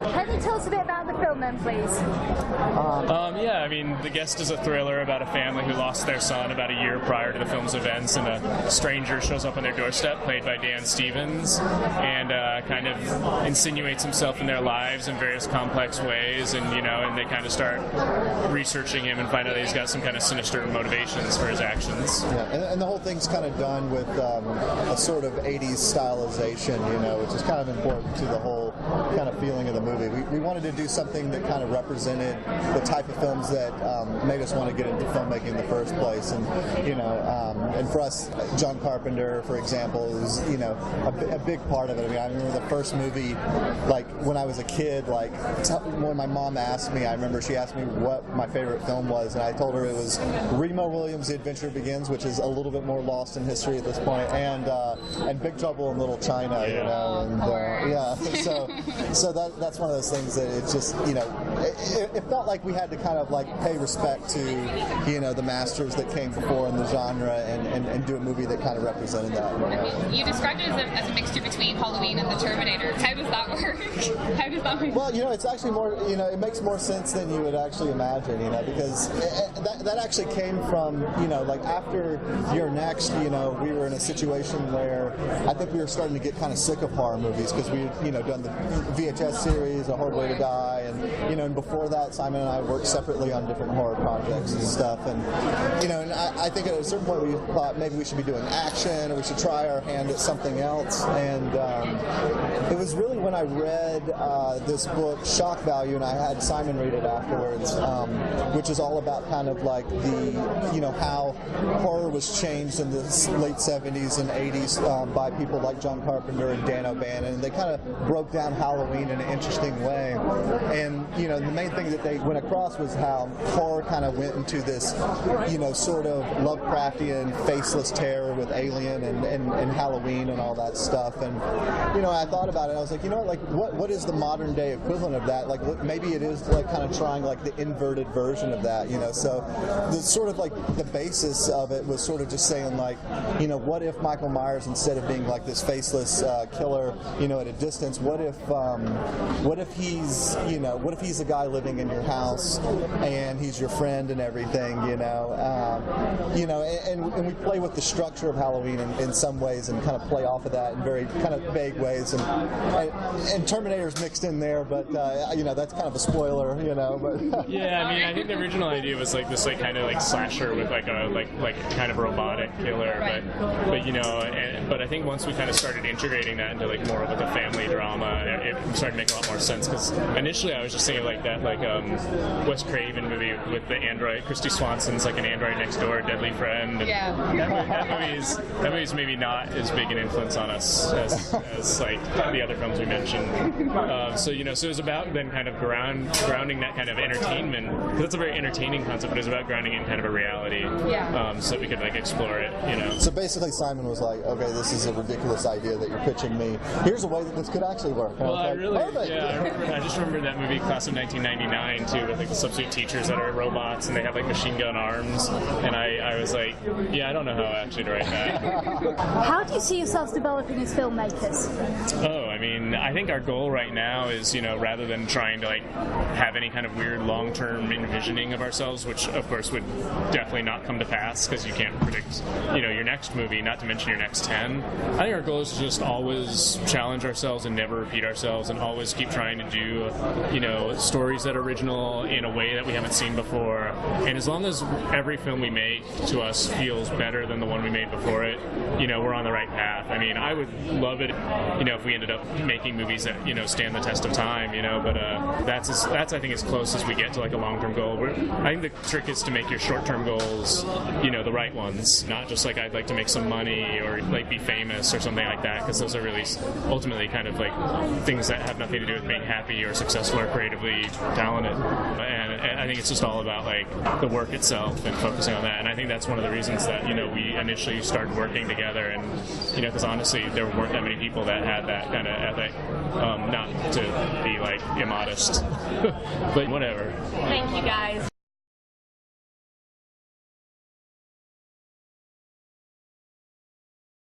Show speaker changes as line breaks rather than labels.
Can you tell us a bit about the film then, please?
Yeah, I mean, The Guest is a thriller about a family who lost their son about a year prior to the film's events, and a stranger shows up on their doorstep, played by Dan Stevens, and kind of insinuates himself in their lives in various complex ways, and and they kind of start researching him and find out that he's got some kind of sinister motivations for his actions.
Yeah, and the whole thing's kind of done with a sort of 80s stylization, which is kind of important to the whole kind of feeling of the movie. We wanted to do something that kind of represented the type of films that made us want to get into filmmaking in the first place, and and for us, John Carpenter, for example, is a big part of it. I mean, I remember the first movie, like when I was a kid, like when my mom asked me, I remember she asked me what my favorite film was, and I told her it was Remo Williams' The Adventure Begins, which is a little bit more lost in history at this point, and Big Trouble in Little China, so that's one of those things that it's just it felt like we had to kind of like pay respect to the masters that came before in the genre and do a movie that kind of represented that.
I mean, you described it as a mixture between Halloween and the Terminator. How does that work? How does that work?
Well, it's actually more, it makes more sense than you would actually imagine, because that actually came from, like after You're Next, we were in a situation where I think we were starting to get kind of sick of horror movies because we had, done the VHS series, A Hard Way to Die, and before that, Simon and I worked separately on different horror projects and stuff, and I think at a certain point we thought maybe we should be doing action, or we should try our hand at something else, and it was really when I read this book, Shock Value, and I had Simon read it afterwards, which is all about kind of like the, how horror was changed in the late 70s and 80s by people like John Carpenter and Dan O'Bannon, and they kind of broke down Halloween in an interesting way, and the main thing that they went across was how horror kind of went into this sort of Lovecraftian faceless terror with Alien and Halloween and all that stuff, and I thought about it, I was like, what is the modern day equivalent of that? Like maybe it is like kind of trying like the inverted version of that, so the sort of like the basis of it was sort of just saying like, what if Michael Myers, instead of being like this faceless killer, at a distance, what if he's a guy living in your house and he's your friend and everything, and we play with the structure of Halloween in some ways and kind of play off of that in very kind of vague ways, and Terminator's mixed in there, but that's kind of a spoiler, but
yeah, I mean, I think the original idea was like this like kind of like slasher with like a like kind of robotic killer,
right.
but I think once we kind of started integrating that into like more of like a family drama, it started to make a lot more sense, because initially I was just thinking like that Wes Craven movie with the android, Christy Swanson's like an android next door, Deadly Friend, and that movie's maybe not as big an influence on us as like the other films we mentioned, so it was about then kind of grounding that kind of entertainment, because it's a very entertaining concept, but it was about grounding in kind of a reality, so we could like explore it,
So basically Simon was like, okay, this is a ridiculous idea that you're pitching me, here's a way that this could actually work.
Well, I just remember that movie, Class of 1999, too, with like the substitute teachers that are robots and they have like machine gun arms, and I was like, I don't know how actually to write that.
How do you see yourselves developing as filmmakers?
I mean, I think our goal right now is, rather than trying to like have any kind of weird long-term envisioning of ourselves, which of course would definitely not come to pass because you can't predict, your next movie, not to mention your next 10. I think our goal is to just always challenge ourselves and never repeat ourselves, and always keep trying to do, stories that are original in a way that we haven't seen before. And as long as every film we make to us feels better than the one we made before it, we're on the right path. I mean, I would love it, if we ended up making movies that, stand the test of time, but that's I think as close as we get to like a long-term goal. I think the trick is to make your short-term goals, the right ones, not just like I'd like to make some money or like be famous or something like that, because those are really ultimately kind of like things that have nothing to do with being happy or successful or creatively talented. And I think it's just all about like the work itself and focusing on that. And I think that's one of the reasons that we initially started working together, and because honestly there weren't that many people that had that kind of ethic. Not to be like immodest, but whatever.
Thank you guys.